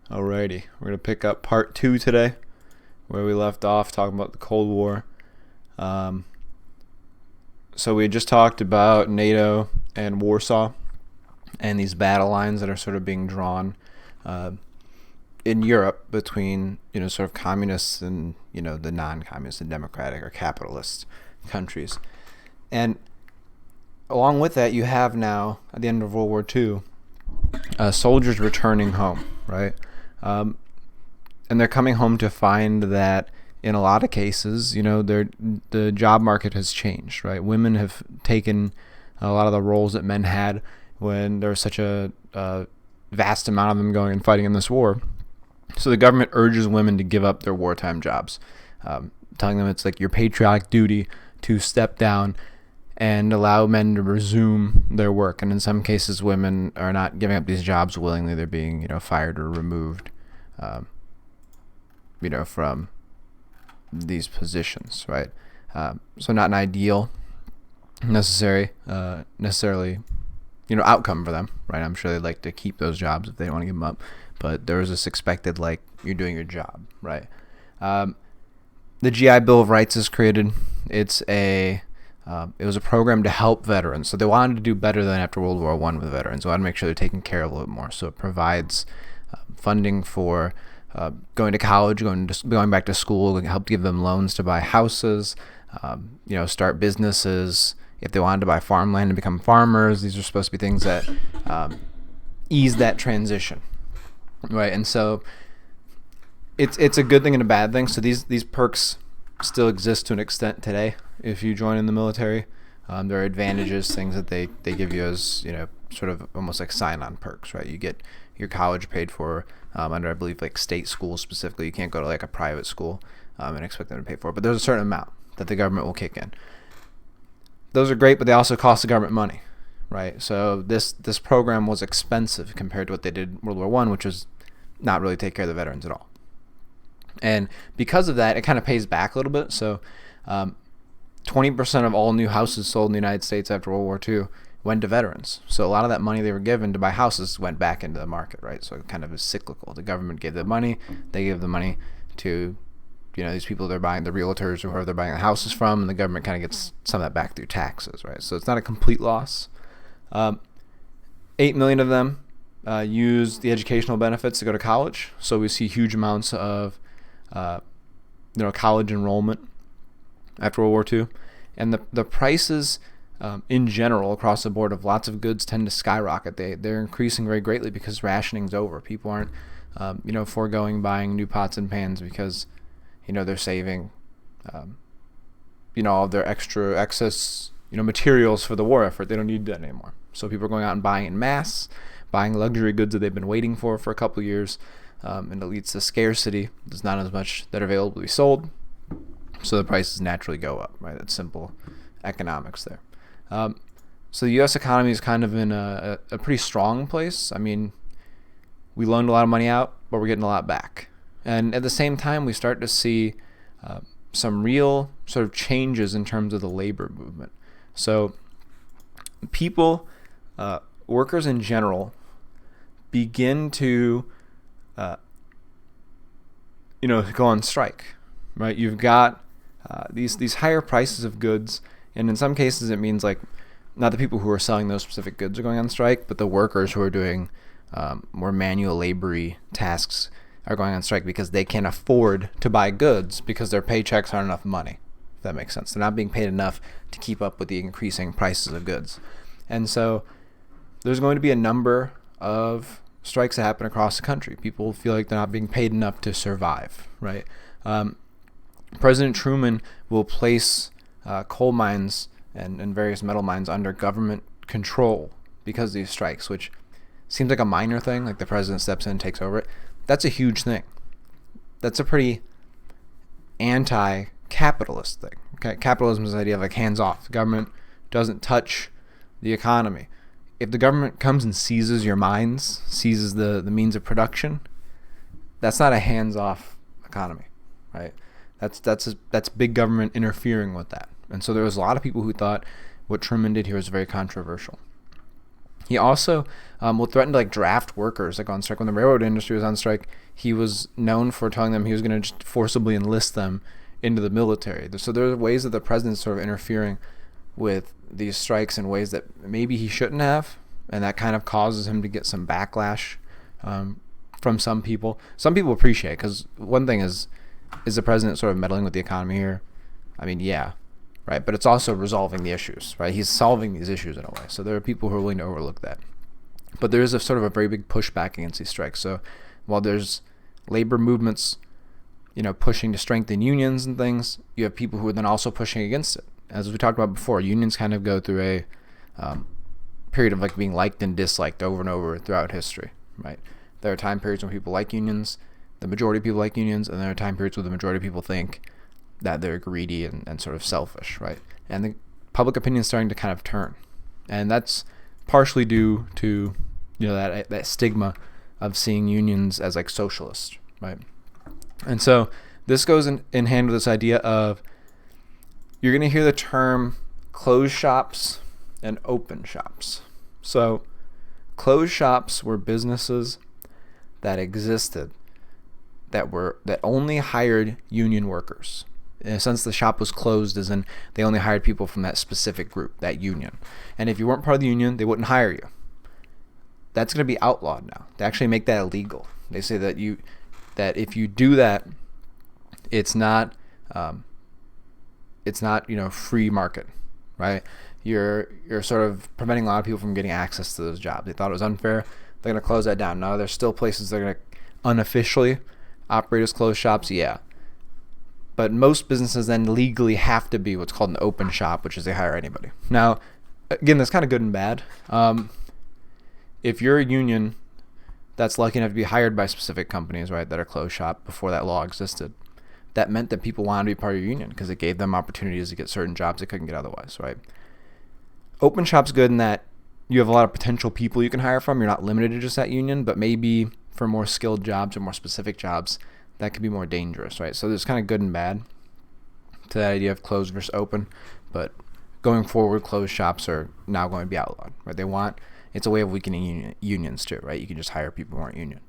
Alrighty, we're gonna pick up part two today, where we left off talking about the Cold War. Um, so we had just talked about NATO and Warsaw and these battle lines that are sort of being drawn uh, in Europe between sort of communists and the non-communist and democratic or capitalist countries. And along with that, you have now at the end of World War II, soldiers returning home, right? Um, and they're coming home to find that in a lot of cases, the job market has changed, right? Women have taken a lot of the roles that men had when there was such a vast amount of them going and fighting in this war. So the government urges women to give up their wartime jobs, telling them it's like your patriotic duty to step down and allow men to resume their work. And in some cases, women are not giving up these jobs willingly. They're being, fired or removed, from these positions, right? So not an ideal necessarily, outcome for them, right? I'm sure they'd like to keep those jobs if they don't want to give them up. But there was this expected, like, you're doing your job, right? The GI Bill of Rights is created. It was a program to help veterans. So they wanted to do better than after World War I with veterans. They wanted to make sure they're taken care of a little bit more. So it provides funding for going to college, going back to school, help give them loans to buy houses, start businesses. If they wanted to buy farmland and become farmers, these are supposed to be things that ease that transition, right? And so it's a good thing and a bad thing. So these perks still exist to an extent today. If you join in the military, there are advantages, things that they give you as sort of almost like sign-on perks, right? You get your college paid for under, I believe, like state schools specifically. You can't go to like a private school and expect them to pay for it, but there's a certain amount that the government will kick in. Those are great, but they also cost the government money, right? So this program was expensive compared to what they did in World War I, which was not really take care of the veterans at all. And because of that, it kind of pays back a little bit. So 20% of all new houses sold in the United States after World War II went to veterans. So a lot of that money they were given to buy houses went back into the market, right? So it kind of is cyclical. The government gave the money, they give the money to these people they're buying, the realtors or whoever they're buying the houses from, and the government kind of gets some of that back through taxes, right? So it's not a complete loss. 8 million of them use the educational benefits to go to college. So we see huge amounts of college enrollment after World War II, and the prices in general across the board of lots of goods tend to skyrocket. They're increasing very greatly because rationing's over. People aren't foregoing buying new pots and pans because they're saving all of their excess materials for the war effort. They don't need that anymore. So people are going out and buying en masse, buying luxury goods that they've been waiting for a couple of years, and it leads to scarcity. There's not as much that are available to be sold, so the prices naturally go up, right? That's simple economics there. So the U.S. economy is kind of in a pretty strong place. I mean, we loaned a lot of money out, but we're getting a lot back. And at the same time, we start to see some real sort of changes in terms of the labor movement. So people, workers in general, begin to go on strike, right? You've got these higher prices of goods, and in some cases it means like not the people who are selling those specific goods are going on strike, but the workers who are doing more manual labor-y tasks are going on strike because they can't afford to buy goods because their paychecks aren't enough money, if that makes sense. They're not being paid enough to keep up with the increasing prices of goods. And so there's going to be a number of strikes that happen across the country. People feel like they're not being paid enough to survive, right? President Truman will place coal mines and various metal mines under government control because of these strikes, which seems like a minor thing, like the president steps in and takes over it. That's a huge thing. That's a pretty anti-capitalist thing. Okay? Capitalism is the idea of like hands off. The government doesn't touch the economy. If the government comes and seizes your mines, seizes the means of production, that's not a hands-off economy, right? That's big government interfering with that. And so there was a lot of people who thought what Truman did here was very controversial. He also will threaten to like draft workers like on strike. When the railroad industry was on strike, he was known for telling them he was going to just forcibly enlist them into the military. So there are ways that the president's sort of interfering with these strikes in ways that maybe he shouldn't have, and that kind of causes him to get some backlash from some people. Some people appreciate it, because one thing is the president sort of meddling with the economy here? I mean, yeah, right, but it's also resolving the issues, right? He's solving these issues in a way. So there are people who are willing to overlook that. But there is a sort of a very big pushback against these strikes. So while there's labor movements, pushing to strengthen unions and things, you have people who are then also pushing against it. As we talked about before, unions kind of go through a period of like being liked and disliked over and over throughout history, right? There are time periods when people like unions, the majority of people like unions, and there are time periods where the majority of people think that they're greedy and sort of selfish, right? And the public opinion is starting to kind of turn. And that's partially due to, that stigma of seeing unions as like socialist, right? And so this goes in hand with this idea of, you're going to hear the term closed shops and open shops. So closed shops were businesses that existed that only hired union workers. In a sense, the shop was closed as in they only hired people from that specific group, that union. And if you weren't part of the union, they wouldn't hire you. That's going to be outlawed now. They actually make that illegal. They say that if you do that, it's not free market, right? You're sort of preventing a lot of people from getting access to those jobs. They thought it was unfair. They're going to close that down. Now there's still places that are going to unofficially operate as closed shops, yeah. But most businesses then legally have to be what's called an open shop, which is they hire anybody. Now, again, that's kind of good and bad. If you're a union that's lucky enough to be hired by specific companies, right, that are closed shop before that law existed, that meant that people wanted to be part of your union because it gave them opportunities to get certain jobs they couldn't get otherwise, right? Open shop's good in that you have a lot of potential people you can hire from. You're not limited to just that union, but maybe for more skilled jobs or more specific jobs, that could be more dangerous, right? So there's kind of good and bad to that idea of closed versus open, but going forward, closed shops are now going to be outlawed, right? It's a way of weakening unions too, right? You can just hire people who aren't union.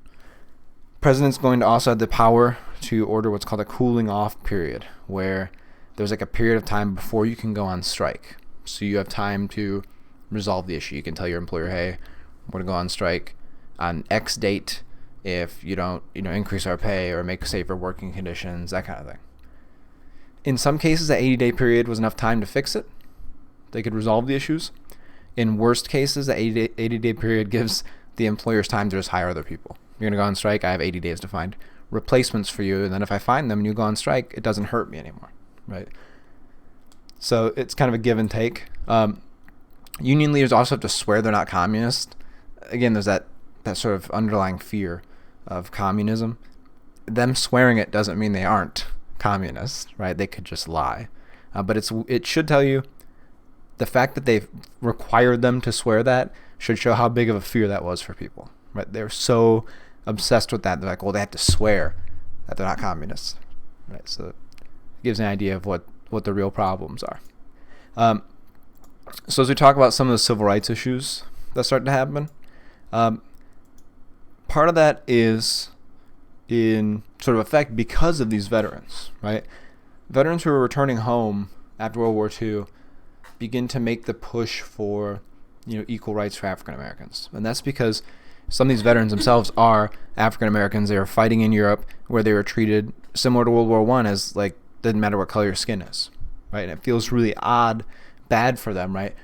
President's going to also have the power to order what's called a cooling off period, where there's like a period of time before you can go on strike. So you have time to resolve the issue. You can tell your employer, hey, we're going to go on strike on X date if you don't, increase our pay or make safer working conditions, that kind of thing. In some cases, that 80-day period was enough time to fix it. They could resolve the issues. In worst cases, the 80-day period gives the employers time to just hire other people. You're going to go on strike, I have 80 days to find replacements for you, and then if I find them and you go on strike, it doesn't hurt me anymore, right? So it's kind of a give and take. Union leaders also have to swear they're not communist. Again, there's that sort of underlying fear of communism. Them swearing it doesn't mean they aren't communist, right? They could just lie. But it should tell you the fact that they've required them to swear that should show how big of a fear that was for people, right? They're so obsessed with that. They're like, well, they have to swear that they're not communists, right? So it gives an idea of what the real problems are. So as we talk about some of the civil rights issues that start to happen, part of that is in sort of effect because of these veterans, right? Veterans who are returning home after World War II begin to make the push for, equal rights for African Americans. And that's because some of these veterans themselves are African Americans. They were fighting in Europe where they were treated similar to World War I as like, doesn't matter what color your skin is, right? And it feels really bad for them, right,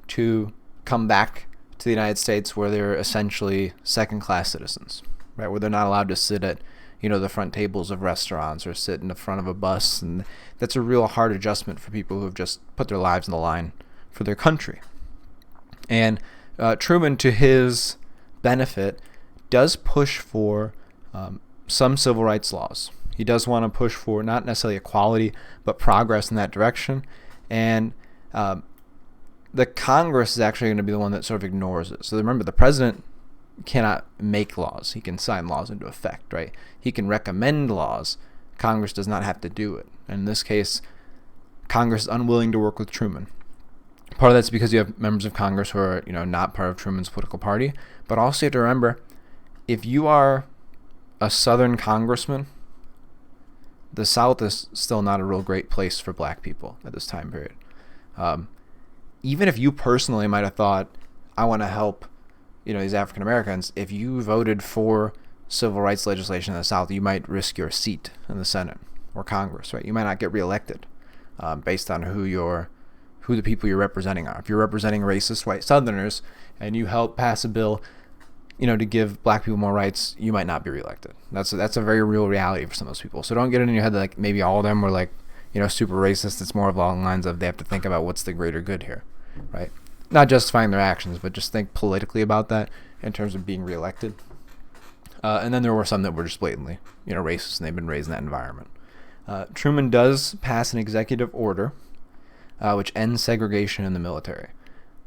to come back to the United States where they're essentially second-class citizens, right, where they're not allowed to sit at, the front tables of restaurants or sit in the front of a bus. And that's a real hard adjustment for people who have just put their lives on the line for their country. And Truman, to his benefit, does push for some civil rights laws. He does want to push for not necessarily equality, but progress in that direction. And the Congress is actually going to be the one that sort of ignores it. So remember, the president cannot make laws. He can sign laws into effect, right? He can recommend laws. Congress does not have to do it. And in this case, Congress is unwilling to work with Truman. Part of that's because you have members of Congress who are, not part of Truman's political party. But also you have to remember, if you are a Southern congressman, the South is still not a real great place for black people at this time period. Even if you personally might have thought, I want to help, these African Americans, if you voted for civil rights legislation in the South, you might risk your seat in the Senate or Congress, right? You might not get reelected based on who the people you're representing are. If you're representing racist white Southerners and you help pass a bill, to give black people more rights, you might not be reelected. That's a very real reality for some of those people. So don't get it in your head that like maybe all of them were like, super racist. It's more along the lines of they have to think about what's the greater good here, right? Not justifying their actions, but just think politically about that in terms of being reelected. And then there were some that were just blatantly, racist, and they've been raised in that environment. Truman does pass an executive order which ends segregation in the military.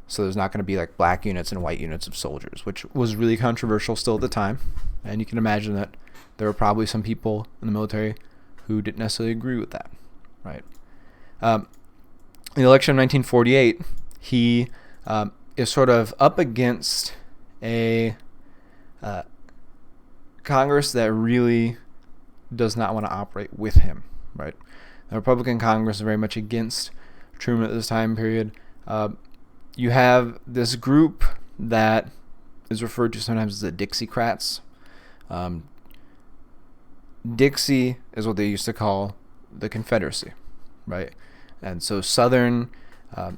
So there's not going to be like black units and white units of soldiers, which was really controversial still at the time. And you can imagine that there were probably some people in the military who didn't necessarily agree with that, right? In the election of 1948, he is sort of up against a Congress that really does not want to operate with him, right? The Republican Congress is very much against Truman at this time period. You have this group that is referred to sometimes as the Dixiecrats. Dixie is what they used to call the Confederacy, right? And so Southern,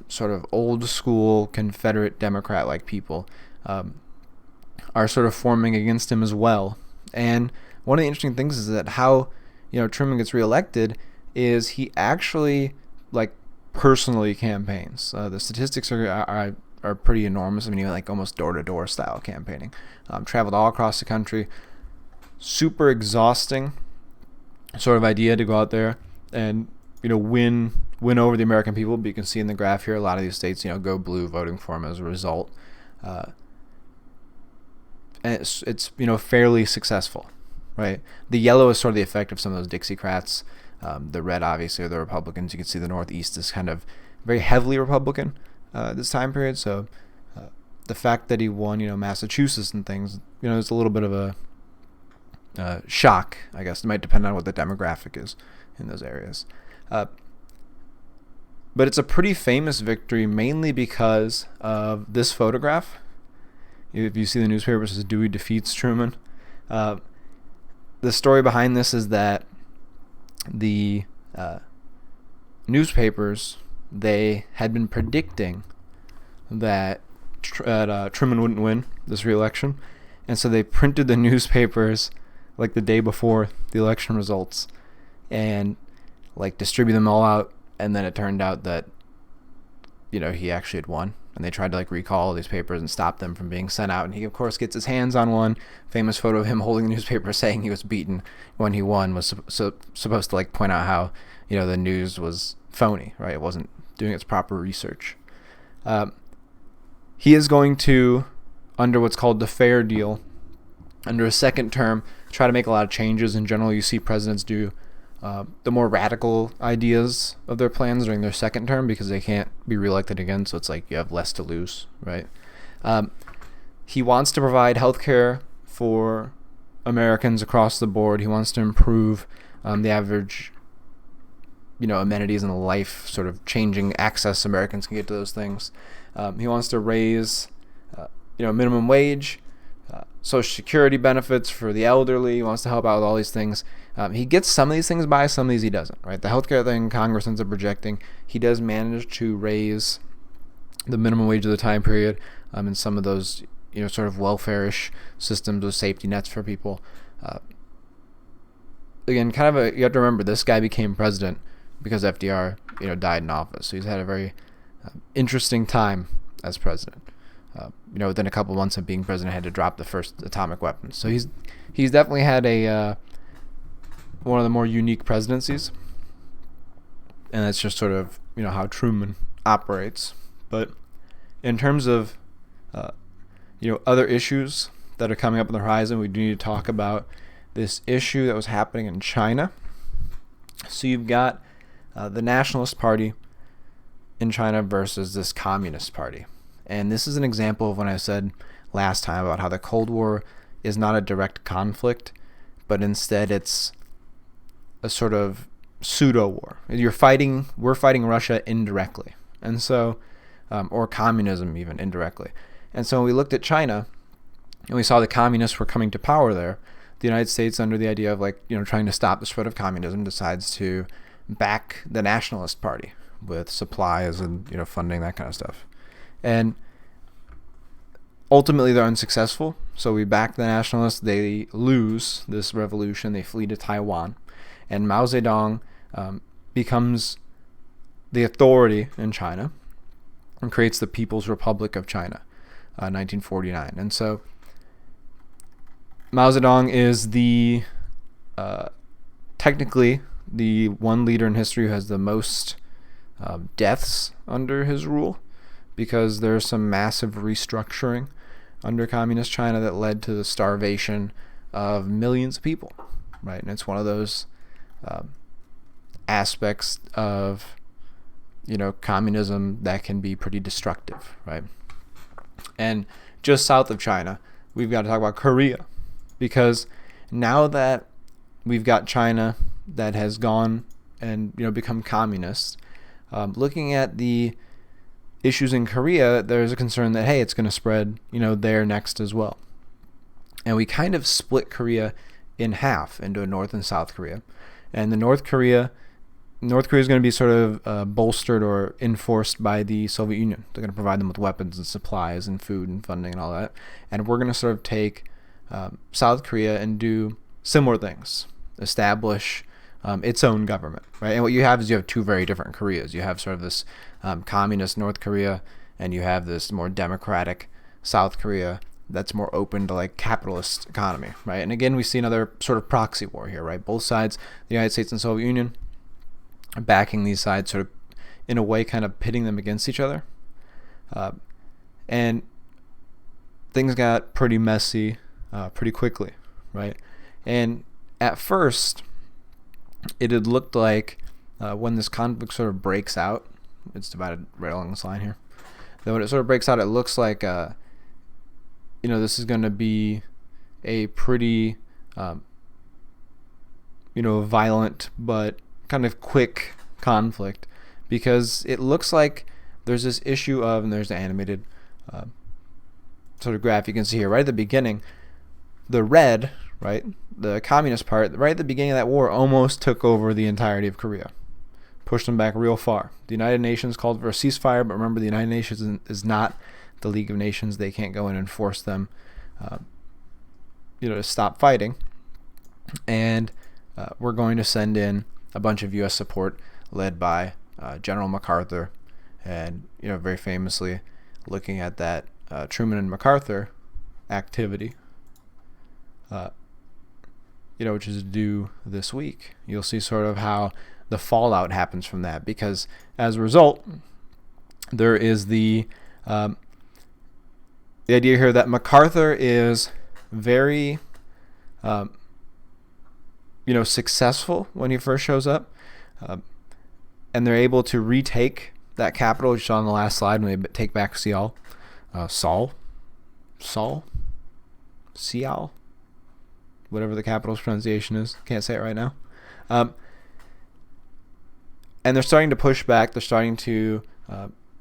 sort of old school Confederate Democrat-like people are sort of forming against him as well. And one of the interesting things is that how Truman gets reelected is he actually personally campaigns. The statistics are pretty enormous. I mean, like almost door-to-door style campaigning. Traveled all across the country. Super exhausting sort of idea to go out there and win over the American people. But you can see in the graph here, a lot of these states go blue, voting for him as a result. And it's fairly successful, right? The yellow is sort of the effect of some of those Dixiecrats. The red, obviously, are the Republicans. You can see the Northeast is kind of very heavily Republican this time period. So the fact that he won, Massachusetts and things, is a little bit of a shock, I guess. It might depend on what the demographic is in those areas. But it's a pretty famous victory, mainly because of this photograph. If you see the newspaper, it says Dewey defeats Truman. The story behind this is that the newspapers, they had been predicting that Truman wouldn't win this re-election, and so they printed the newspapers the day before the election results and distribute them all out, and then it turned out that he actually had won, and they tried to recall these papers and stop them from being sent out, and he of course gets his hands on one famous photo of him holding the newspaper saying he was beaten when he won, was supposed to point out how the news was phony, right? It wasn't doing its proper research. He is going to, under what's called the fair deal, under a second term, try to make a lot of changes. In general, you see presidents do the more radical ideas of their plans during their second term because they can't be reelected again, so it's you have less to lose, right? He wants to provide health care for Americans across the board. He wants to improve the average, amenities in life, sort of changing access Americans can get to those things. He wants to raise, minimum wage, Social Security benefits for the elderly. He wants to help out with all these things. He gets some of these things by, some of these he doesn't, right? The healthcare thing Congress ends up rejecting. He does manage to raise the minimum wage of the time period and some of those, sort of welfare-ish systems with safety nets for people. Again, you have to remember, this guy became president because FDR, died in office. So he's had a very interesting time as president. Within a couple months of being president, had to drop the first atomic weapons. So he's definitely had a one of the more unique presidencies, and that's just sort of how Truman operates. But in terms of other issues that are coming up on the horizon, we do need to talk about this issue that was happening in China. So you've got the Nationalist Party in China versus this Communist Party. And this is an example of when I said last time about how the Cold War is not a direct conflict, but instead it's a sort of pseudo war. We're fighting Russia indirectly, and so, or communism even indirectly. And so when we looked at China, and we saw the communists were coming to power there, the United States, under the idea of trying to stop the spread of communism, decides to back the Nationalist Party with supplies and funding, that kind of stuff. And ultimately they're unsuccessful. So we back the Nationalists. They lose this revolution. They flee to Taiwan, and Mao Zedong becomes the authority in China and creates the People's Republic of China, 1949. And so Mao Zedong is technically the one leader in history who has the most deaths under his rule, because there's some massive restructuring under communist China that led to the starvation of millions of people, right? And it's one of those aspects of communism that can be pretty destructive, right? And just south of China, we've got to talk about Korea, because now that we've got China that has gone and become communist, looking at the issues in Korea, there's a concern that, hey, it's going to spread there next as well. And we kind of split Korea in half into a North and South Korea. And the North Korea is going to be sort of bolstered or enforced by the Soviet Union. They're going to provide them with weapons and supplies and food and funding and all that. And we're going to sort of take South Korea and do similar things, establish its own government, right? And what you have is you have two very different Koreas. You have sort of this communist North Korea, and you have this more democratic South Korea that's more open to capitalist economy, right? And again, we see another sort of proxy war here, right? Both sides, the United States and Soviet Union, are backing these sides, sort of in a way kind of pitting them against each other. And things got pretty messy pretty quickly, right? And at first, it had looked like when this conflict sort of breaks out, it's divided right along this line here. Then when it sort of breaks out, it looks like this is going to be a pretty violent but kind of quick conflict, because it looks like there's this issue of, and there's the animated sort of graph you can see here right at the beginning, the red, right, the communist part, right at the beginning of that war, almost took over the entirety of Korea, pushed them back real far. The United Nations called for a ceasefire, but remember, the United Nations is not the League of Nations. They can't go in and force them to stop fighting. And we're going to send in a bunch of U.S. support led by General MacArthur, and very famously, looking at that Truman and MacArthur activity, which is due this week, you'll see sort of how the fallout happens from that, because as a result, there is the idea here that MacArthur is very successful when he first shows up, and they're able to retake that capital, which you saw on the last slide, when they take back Seoul, whatever the capital's pronunciation is. Can't say it right now. And they're starting to push back. They're starting to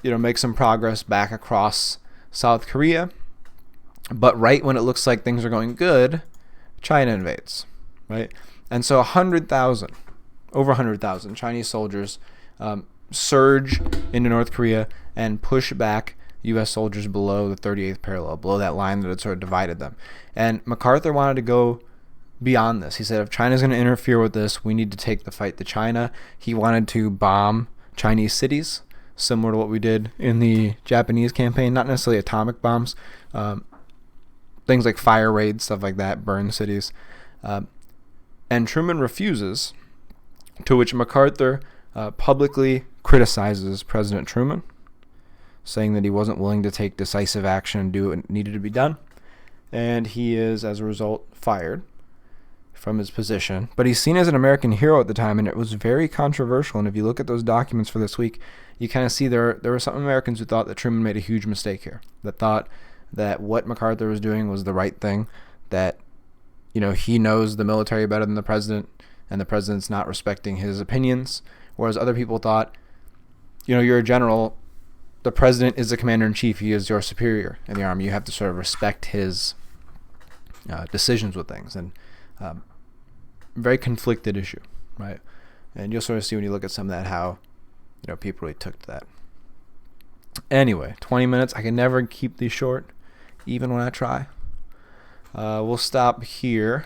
make some progress back across South Korea. But right when it looks like things are going good, China invades, right? And so over 100,000 Chinese soldiers surge into North Korea and push back U.S. soldiers below the 38th parallel, below that line that had sort of divided them. And MacArthur wanted to go beyond this. He said, if China's going to interfere with this, we need to take the fight to China. He wanted to bomb Chinese cities, similar to what we did in the Japanese campaign. Not necessarily atomic bombs, things like fire raids, stuff like that, burn cities. And Truman refuses, to which MacArthur publicly criticizes President Truman, saying that he wasn't willing to take decisive action and do what needed to be done. And he is, as a result, fired. from his position, but he's seen as an American hero at the time, and it was very controversial. And if you look at those documents for this week, you kind of see there were some Americans who thought that Truman made a huge mistake here, that thought that what MacArthur was doing was the right thing, that he knows the military better than the president, and the president's not respecting his opinions, whereas other people thought, you're a general, the president is the commander-in-chief, he is your superior in the army, you have to sort of respect his decisions with things, and very conflicted issue, right? And you'll sort of see when you look at some of that how people really took to that. Anyway, 20 minutes. I can never keep these short, even when I try. We'll stop here.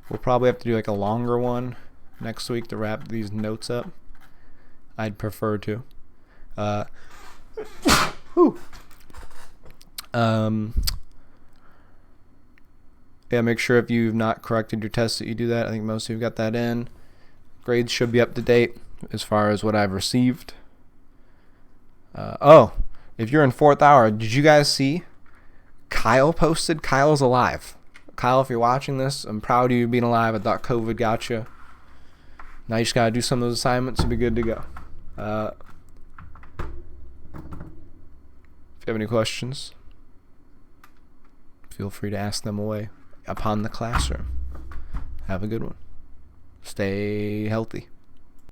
We'll probably have to do like a longer one next week to wrap these notes up. I'd prefer to. Yeah, make sure if you've not corrected your tests that you do that. I think most of you got that in. Grades should be up to date as far as what I've received. If you're in 4th hour, did you guys see Kyle posted? Kyle's alive. Kyle, if you're watching this, I'm proud of you being alive. I thought COVID got you. Now you just got to do some of those assignments and be good to go. If you have any questions, feel free to ask them away upon the classroom. Have a good one. Stay healthy.